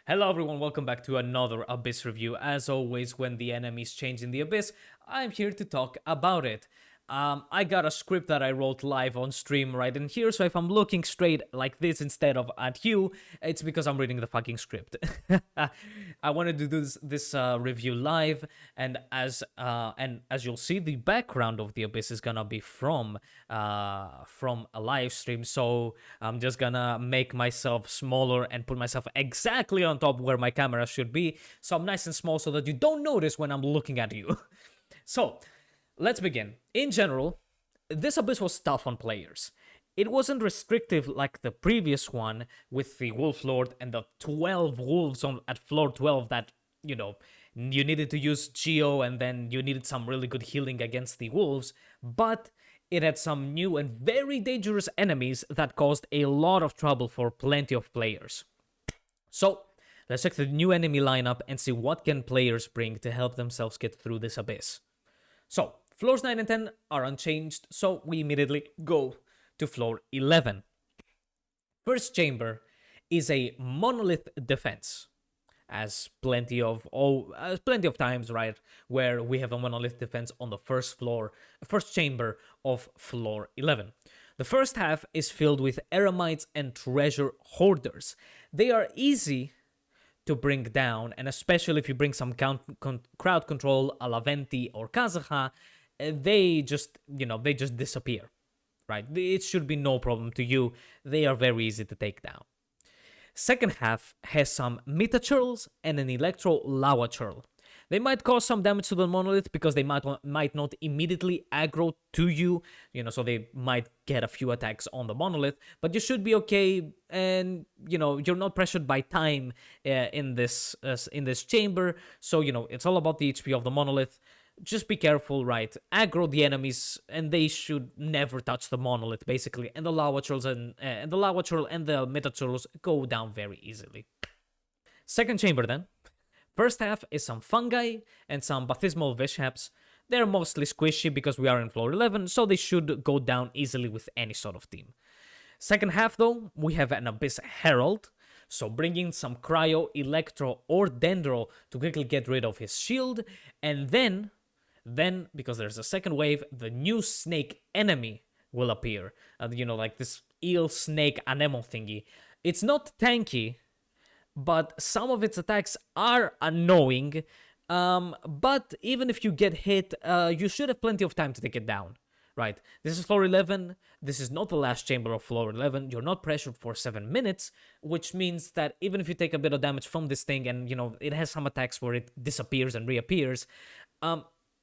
Hello everyone, welcome back to another Abyss review. As always, when the enemies change in the Abyss, I'm here to talk about it. I got a script that I wrote live on stream right in here, so if I'm looking straight like this instead of at you, it's because I'm reading the fucking script. I wanted to do this review live, and as you'll see, the background of the Abyss is gonna be from a live stream. So I'm just gonna make myself smaller and put myself exactly on top where my camera should be, so I'm nice and small so that you don't notice when I'm looking at you. So let's begin. In general, this Abyss was tough on players. It wasn't restrictive like the previous one with the Wolf Lord and the 12 wolves at floor 12 that, you needed to use Geo and then you needed some really good healing against the wolves, but it had some new and very dangerous enemies that caused a lot of trouble for plenty of players. So, let's check the new enemy lineup and see what can players bring to help themselves get through this Abyss. So, floors 9 and 10 are unchanged, so we immediately go to floor 11. First chamber is a monolith defense, as plenty of times, right, where we have a monolith defense on the first chamber of floor 11. The first half is filled with eremites and treasure hoarders. They are easy to bring down, and especially if you bring some crowd control a la Venti or Kazaha, they just disappear, right? It should be no problem to you. They are very easy to take down. Second half has some Meta Churls and an Electro Lava Churl. They might cause some damage to the monolith because they might not immediately aggro to you, so they might get a few attacks on the monolith, but you should be okay, and you're not pressured by time in this chamber, so it's all about the HP of the monolith. Just be careful, right? Aggro the enemies, and they should never touch the monolith, basically. And the lava churls and the meta churls go down very easily. Second chamber, then. First half is some fungi and some baptismal vishaps. They're mostly squishy because we are in floor 11, so they should go down easily with any sort of team. Second half, though, we have an Abyss Herald, so bring in some Cryo, Electro, or Dendro to quickly get rid of his shield, and then, because there's a second wave, the new snake enemy will appear. Like this eel snake anemone thingy. It's not tanky, but some of its attacks are annoying. But even if you get hit, you should have plenty of time to take it down. Right, this is floor 11, this is not the last chamber of floor 11, you're not pressured for 7 minutes, which means that even if you take a bit of damage from this thing and, it has some attacks where it disappears and reappears,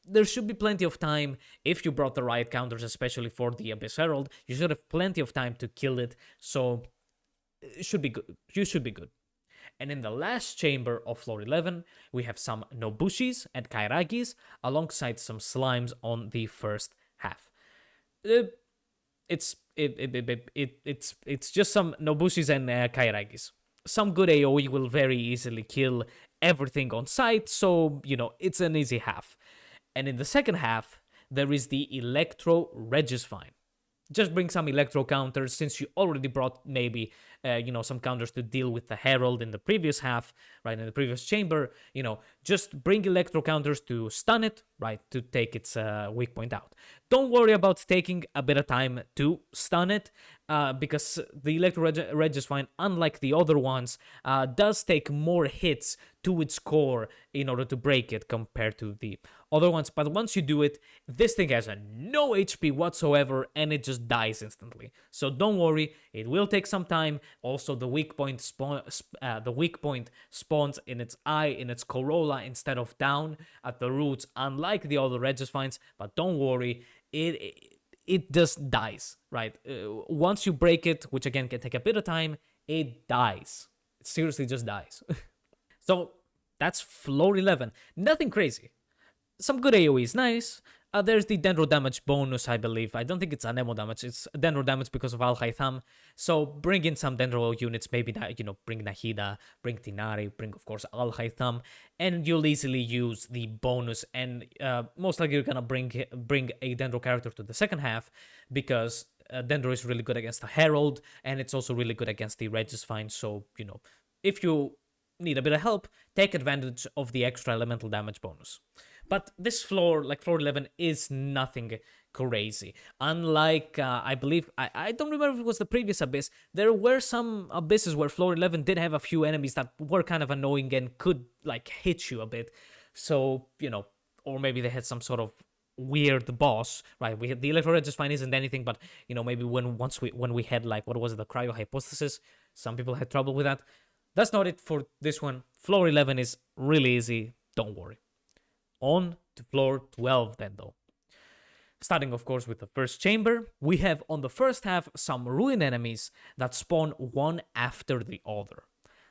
there should be plenty of time if you brought the right counters, especially for the Abyss Herald. You should have plenty of time to kill it, so it should be good. You should be good. And in the last chamber of floor 11, we have some Nobushis and Kairagis alongside some slimes on the first half. It's just some Nobushis and Kairagis. Some good AoE will very easily kill everything on sight, so it's an easy half. And in the second half, there is the Electro Regisvine. Just bring some Electro counters, since you already brought maybe, some counters to deal with the Herald in the previous half, right, in the previous chamber. Just bring Electro counters to stun it, right, to take its weak point out. Don't worry about taking a bit of time to stun it, because the Electro Regisvine, unlike the other ones, does take more hits to its core in order to break it compared to the other ones. But once you do it, this thing has no HP whatsoever and it just dies instantly. So don't worry, it will take some time. Also, the weak point spawns in its eye, in its corolla, instead of down at the roots, unlike the other Regisvines. But don't worry, it just dies, right? Once you break it, which again can take a bit of time, it dies. It seriously just dies. So that's floor 11. Nothing crazy. Some good AoE is nice. There's the Dendro damage bonus, I believe. I don't think it's Anemo damage. It's Dendro damage because of Al Haytham. So bring in some Dendro units. Maybe, bring Nahida, bring Tinari, bring, of course, Al Haytham. And you'll easily use the bonus. And most likely you're going to bring a Dendro character to the second half, because Dendro is really good against the Herald. And it's also really good against the Regisvine. So, if you need a bit of help, take advantage of the extra elemental damage bonus. But this floor, like floor 11, is nothing crazy. Unlike, I believe, I don't remember if it was the previous Abyss, there were some Abysses where floor 11 did have a few enemies that were kind of annoying and could, like, hit you a bit. So, or maybe they had some sort of weird boss, right? We had the Electro Red just fine isn't anything, but maybe when we had, like, what was it, the Cryo Hypothesis, some people had trouble with that. That's not it for this one. Floor 11 is really easy, don't worry. On to floor 12 then, though. Starting, of course, with the first chamber, we have on the first half some ruin enemies that spawn one after the other.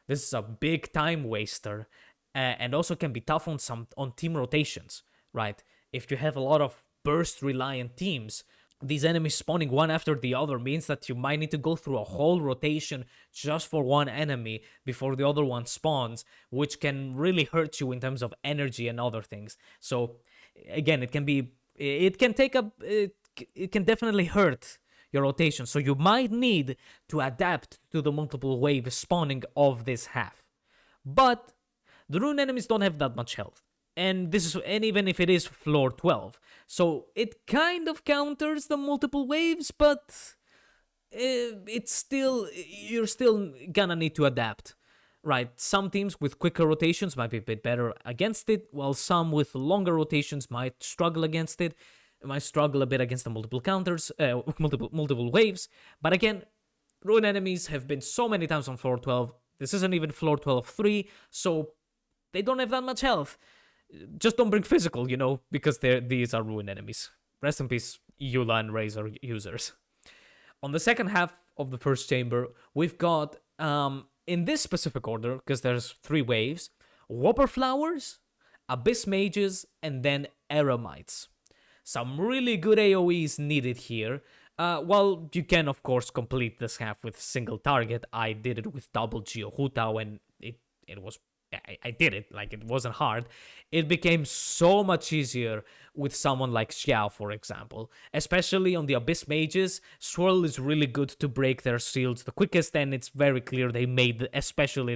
This is a big time waster, and also can be tough on team rotations, right? If you have a lot of burst reliant teams, these enemies spawning one after the other means that you might need to go through a whole rotation just for one enemy before the other one spawns, which can really hurt you in terms of energy and other things. So again, it can definitely hurt your rotation. So you might need to adapt to the multiple wave spawning of this half. But the rune enemies don't have that much health. And even if it is floor 12. So it kind of counters the multiple waves, but you're still gonna need to adapt, right? Some teams with quicker rotations might be a bit better against it, while some with longer rotations might struggle against it. It might struggle a bit against the multiple counters, multiple waves. But again, rune enemies have been so many times on floor 12. This isn't even floor 12-3, so they don't have that much health. Just don't bring physical, because these are ruin enemies. Rest in peace, Eula and Razor users. On the second half of the first chamber, we've got, in this specific order, because there's 3 waves, Whopper Flowers, Abyss Mages, and then Eremites. Some really good AoEs needed here. Well, you can, of course, complete this half with single target. I did it with double Geo Hutao, and it was... I did it, like, it wasn't hard. It became so much easier with someone like Xiao, for example. Especially on the Abyss Mages, Swirl is really good to break their shields the quickest, and it's very clear they made especially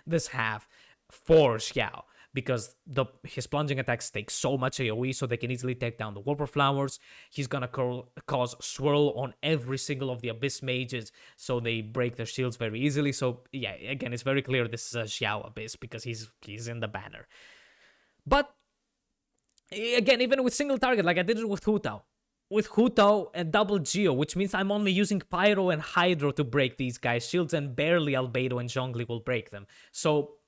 this half for Xiao. Because his plunging attacks take so much AoE, so they can easily take down the Whopper Flowers. He's gonna cause Swirl on every single of the Abyss Mages, so they break their shields very easily. So yeah, again, it's very clear this is a Xiao Abyss, because he's in the banner. But again, even with single target, like I did it with Hutao. With Hutao and double Geo, which means I'm only using Pyro and Hydro to break these guys' shields, and barely Albedo and Zhongli will break them. So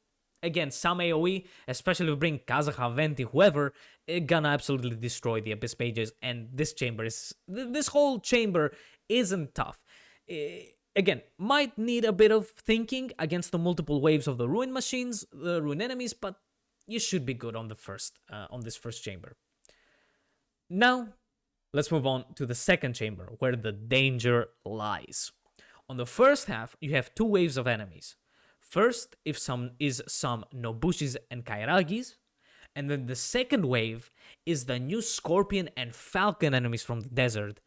again, some AoE, especially if you bring Kazaha, Venti, whoever, it's gonna absolutely destroy the Abyss Mages, and this whole chamber isn't tough. Again, might need a bit of thinking against the multiple waves of the Ruin machines, the Ruin enemies, but you should be good on this first chamber. Now, let's move on to the second chamber, where the danger lies. On the first half, you have 2 waves of enemies. First, some Nobushis and Kairagis, and then the second wave is the new Scorpion and Falcon enemies from the desert.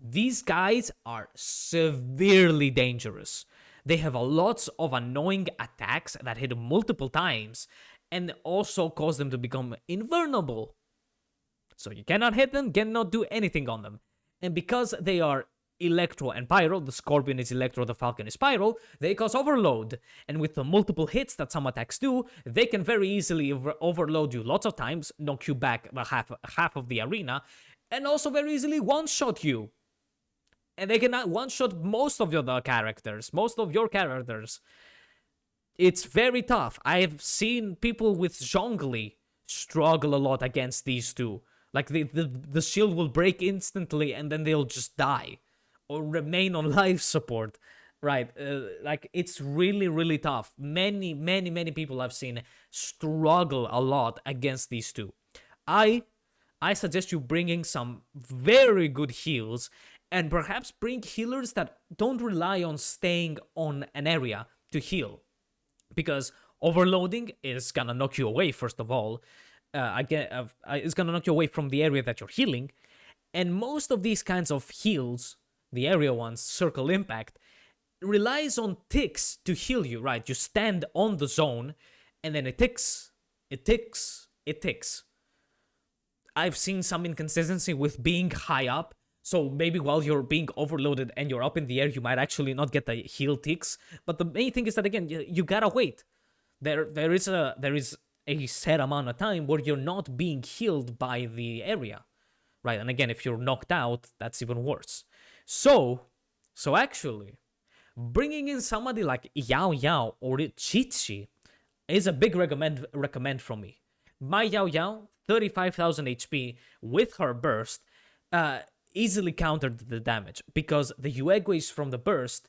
These guys are severely dangerous. They have lots of annoying attacks that hit multiple times, and also cause them to become invulnerable. So you cannot hit them, cannot do anything on them. And because they are Electro and Pyro, the Scorpion is Electro, the Falcon is Pyro, they cause overload. And with the multiple hits that some attacks do, they can very easily overload you lots of times, knock you back the half of the arena, and also very easily one-shot you. And they can one-shot most of your characters. It's very tough. I've seen people with Zhongli struggle a lot against these two. Like, the shield will break instantly, and then they'll just die. Or remain on life support, right? Like, it's really, really tough. Many people I've seen struggle a lot against these two. I suggest you bringing some very good heals, and perhaps bring healers that don't rely on staying on an area to heal. Because overloading is gonna knock you away, first of all. It's gonna knock you away from the area that you're healing. And most of these kinds of heals, the area ones, Circle Impact, relies on ticks to heal you, right? You stand on the zone, and then it ticks, it ticks, it ticks. I've seen some inconsistency with being high up. So maybe while you're being overloaded and you're up in the air, you might actually not get the heal ticks. But the main thing is that again, you gotta wait. There is a set amount of time where you're not being healed by the area, right? And again, if you're knocked out, that's even worse. So actually, bringing in somebody like Yao Yao or Chi is a big recommend from me. My Yao Yao, 35,000 HP with her burst, easily countered the damage because the Yueguis from the burst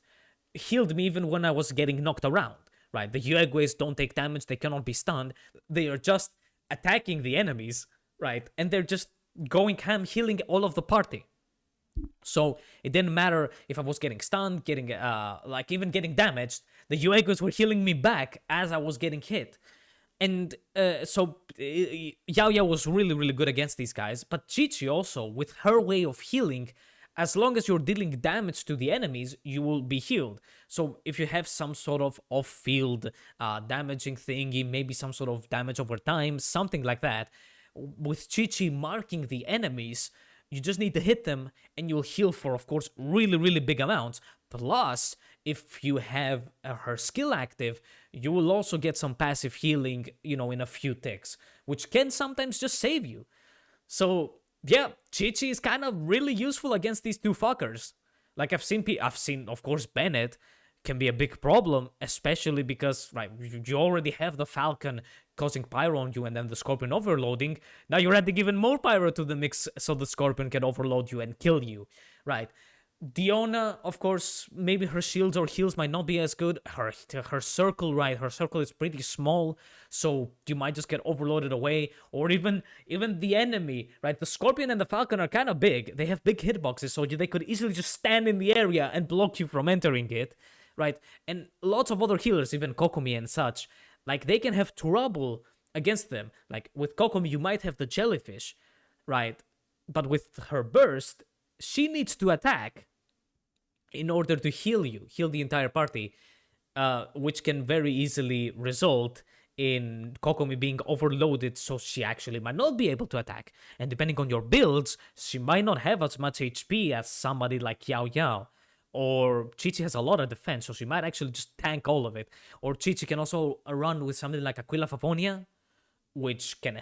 healed me even when I was getting knocked around, right? The Yueguis don't take damage, they cannot be stunned, they are just attacking the enemies, right? And they're just going ham, healing all of the party. So it didn't matter if I was getting stunned, even getting damaged, the Yueguis were healing me back as I was getting hit. And so Yao Yao was really, really good against these guys. But Chi also, with her way of healing, as long as you're dealing damage to the enemies, you will be healed. So if you have some sort of off-field damaging thingy, maybe some sort of damage over time, something like that, with Chi marking the enemies, you just need to hit them and you'll heal for, of course, really, really big amounts. Plus, if you have her skill active, you will also get some passive healing, in a few ticks, which can sometimes just save you. So, yeah, Chi is kind of really useful against these two fuckers. Like, I've seen, of course, Bennett can be a big problem, especially because, right, you already have the Falcon causing pyro on you and then the Scorpion overloading. Now you're adding even more pyro to the mix so the Scorpion can overload you and kill you, right? Diona, of course, maybe her shields or heals might not be as good. Her circle, right? Her circle is pretty small, so you might just get overloaded away. Or even the enemy, right? The Scorpion and the Falcon are kind of big. They have big hitboxes, so they could easily just stand in the area and block you from entering it, right? And lots of other healers, even Kokomi and such, like they can have trouble against them. Like with Kokomi, you might have the jellyfish, right? But with her burst, she needs to attack in order to heal the entire party, which can very easily result in Kokomi being overloaded, so she actually might not be able to attack. And depending on your builds, she might not have as much HP as somebody like Yao Yao. Or Chi has a lot of defense, so she might actually just tank all of it. Or Chi can also run with something like Aquila Favonia, which can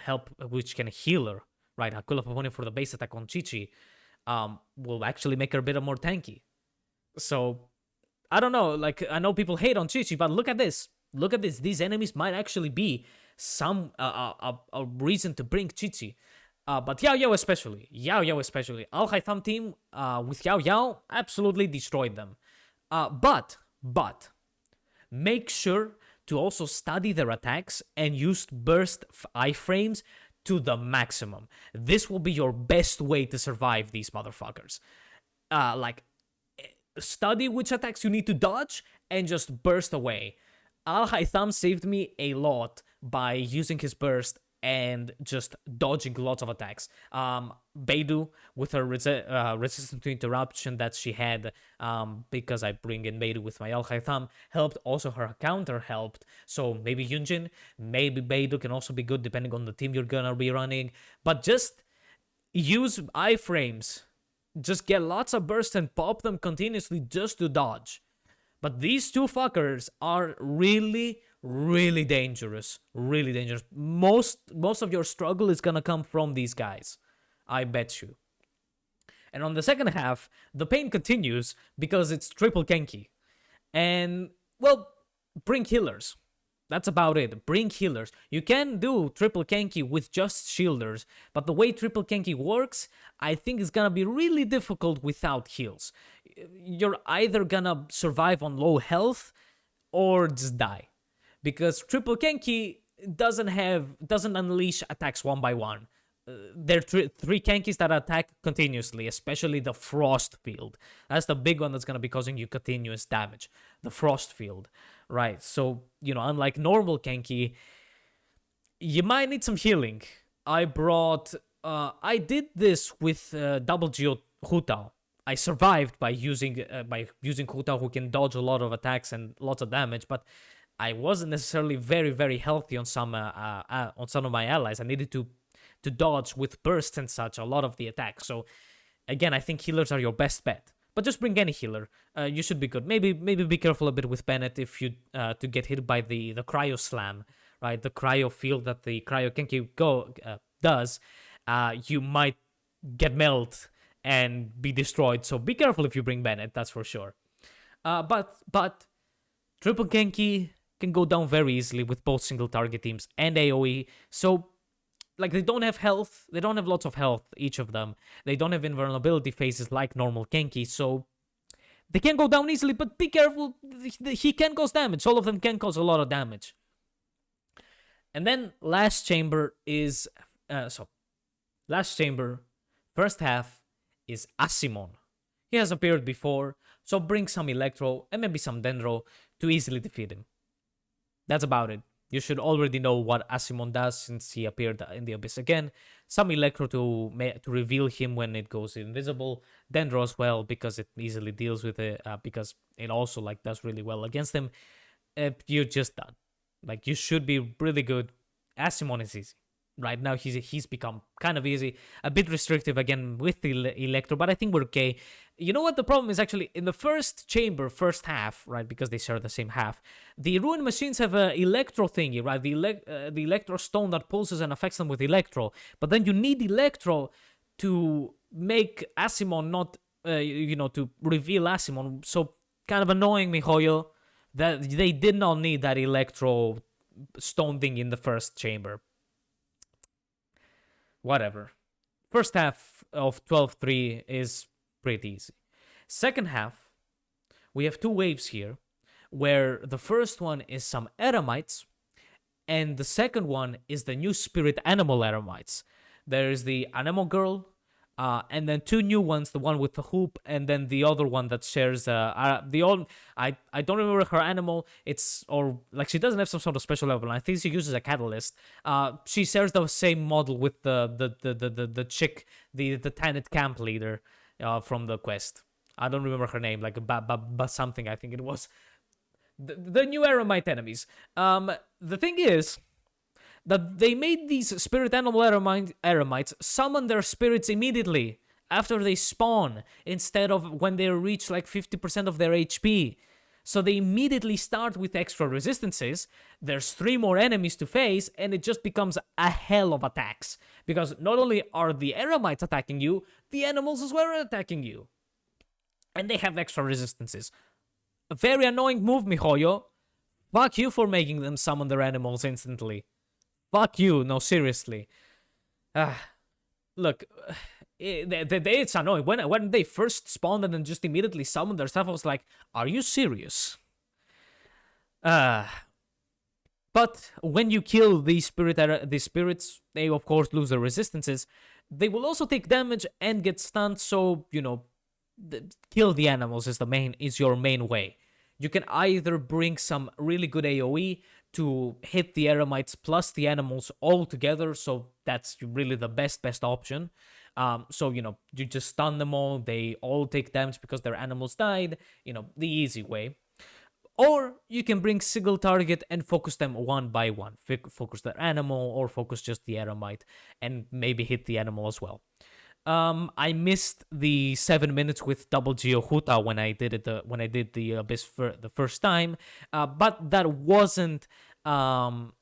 heal her, right? Aquila Favonia for the base attack on Chi will actually make her a bit more tanky. So, I don't know, like, I know people hate on Chi, but look at this. These enemies might actually be some a reason to bring Chi. But Yao Yao especially. Al Haitham team with Yao Yao absolutely destroyed them. But make sure to also study their attacks and use burst iframes to the maximum. This will be your best way to survive these motherfuckers. Study which attacks you need to dodge and just burst away. Al Haitham saved me a lot by using his burst and just dodging lots of attacks. Beidou, with her resistance to interruption that she had, because I bring in Beidou with my Al Haitham, helped. Also, her counter helped. So maybe Yunjin, maybe Beidou can also be good depending on the team you're gonna be running. But just use iframes. Just get lots of bursts and pop them continuously just to dodge. But these two fuckers are really, really dangerous. Really dangerous. Most of your struggle is gonna come from these guys. I bet you. And on the second half, the pain continues because it's triple Genki. And, well, bring healers. That's about it. Bring healers. You can do triple Genki with just shielders, but the way triple Genki works, I think it's gonna be really difficult without heals. You're either gonna survive on low health or just die. Because triple Genki doesn't unleash attacks one by one. There are three Kenkis that attack continuously, especially the Frost Field. That's the big one that's going to be causing you continuous damage. The Frost Field, right? So, unlike normal Kenki, you might need some healing. I did this with double Geo Hutao. I survived by using Hutao, who can dodge a lot of attacks and lots of damage, but I wasn't necessarily very, very healthy on some of my allies. I needed to dodge with bursts and such a lot of the attacks. So again, I think healers are your best bet. But just bring any healer. You should be good. Maybe be careful a bit with Bennett if you to get hit by the cryo slam, right? The cryo field that the cryo Genki does. You might get melt and be destroyed. So be careful if you bring Bennett. That's for sure. But triple Genki can go down very easily with both single target teams and AoE. So like they don't have health, they don't have lots of health, each of them. They don't have invulnerability phases like normal Genki, so they can go down easily, but be careful, he can cause damage. All of them can cause a lot of damage. And then last chamber is, last chamber, first half is Asimon. He has appeared before, so bring some Electro and maybe some Dendro to easily defeat him. That's about it. You should already know what Asimon does since he appeared in the Abyss again. Some Electro to reveal him when it goes invisible. Dendro as well, because it easily deals with it, because it also like does really well against him. You're just done. Like, you should be really good. Asimon is easy. Right now, he's become kind of easy. A bit restrictive again with the Electro, but I think we're okay. You know what the problem is actually? In the first chamber, first half, right, because they share the same half, the Ruin Machines have a Electro thingy, right? The Electro Stone that pulses and affects them with Electro. But then you need Electro to make Asimon not, to reveal Asimon. So kind of annoying me, Hoyo, that they did not need that Electro Stone thing in the first chamber. Whatever. First half of 12-3 is pretty easy. Second half, we have two waves here, where the first one is some Eremites, and the second one is the new spirit animal Eremites. There's the Animal Girl, and then two new ones, the one with the hoop, and then the other one that shares I don't remember her animal. She doesn't have some sort of special level. I think she uses a catalyst. She shares the same model with the chick, the Tanit camp leader from the quest. I don't remember her name, like something I think it was. The new Eremite enemies. The thing is that they made these spirit animal Eremites summon their spirits immediately after they spawn, instead of when they reach like 50% of their HP. So they immediately start with extra resistances. There's 3 more enemies to face, and it just becomes a hell of attacks. Because not only are the Eremites attacking you, the animals as well are attacking you. And they have extra resistances. A very annoying move, miHoYo. Fuck you for making them summon their animals instantly. Fuck you, no, seriously. Look, it's annoying. When they first spawned and then just immediately summoned their stuff, I was like, are you serious? But when you kill these spirits, they of course lose their resistances. They will also take damage and get stunned, so, kill the animals is your main way. You can either bring some really good AoE to hit the Eremites plus the animals all together, so that's really the best option. So, you just stun them all, they all take damage because their animals died, the easy way. Or you can bring single target and focus them one by one. Focus their animal or focus just the Eremite and maybe hit the animal as well. I missed the 7 minutes with double Geohuta when I did the Abyss for the first time, but that wasn't that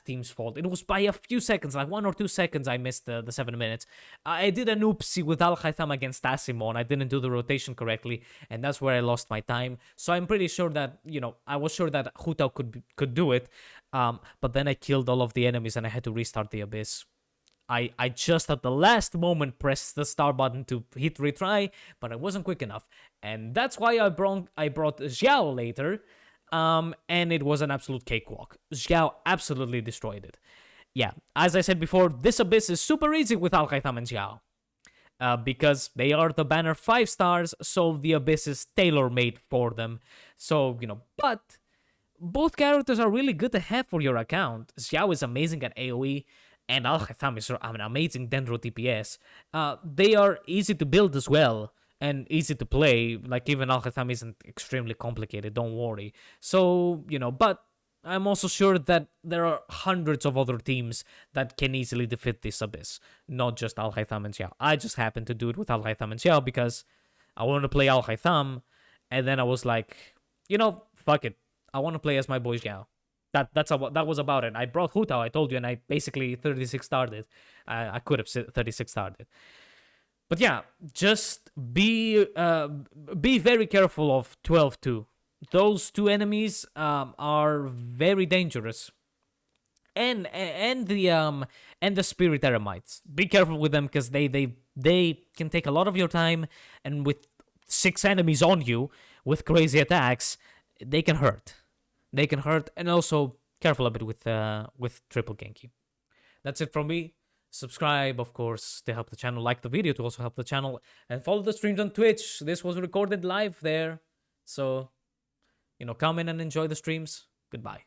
team's fault. It was by a few seconds, like 1 or 2 seconds. I missed the 7 minutes. I did an oopsie with Al-Haytham against Asimon. I didn't do the rotation correctly, and that's where I lost my time. So I'm pretty sure that I was sure that Huta could do it, but then I killed all of the enemies and I had to restart the Abyss. I just at the last moment pressed the start button to hit retry, but I wasn't quick enough. And that's why I brought Xiao later, and it was an absolute cakewalk. Xiao absolutely destroyed it. Yeah, as I said before, this Abyss is super easy with Al-Haytham and Xiao. Because they are the banner 5 stars, so the Abyss is tailor-made for them. So, but both characters are really good to have for your account. Xiao is amazing at AoE, and Al-Haytham is an amazing Dendro DPS. They are easy to build as well, and easy to play. Like, even Al-Haitham isn't extremely complicated, don't worry. So, but I'm also sure that there are hundreds of other teams that can easily defeat this Abyss, not just Al-Haitham and Xiao. I just happened to do it with Al-Haitham and Xiao because I wanted to play Al-Haitham, and then I was like, fuck it. I want to play as my boy Xiao. That was about it. I brought Hu Tao, I told you, and I basically 36 started. I could have 36 started. But yeah, just be very careful of 12-2. Those two enemies are very dangerous. And the Spirit Eremites. Be careful with them because they can take a lot of your time, and with 6 enemies on you with crazy attacks, they can hurt. And also careful a bit with triple Genki. That's it from me. Subscribe, of course, to help the channel. Like the video to also help the channel. And follow the streams on Twitch. This was recorded live there. So, come in and enjoy the streams. Goodbye.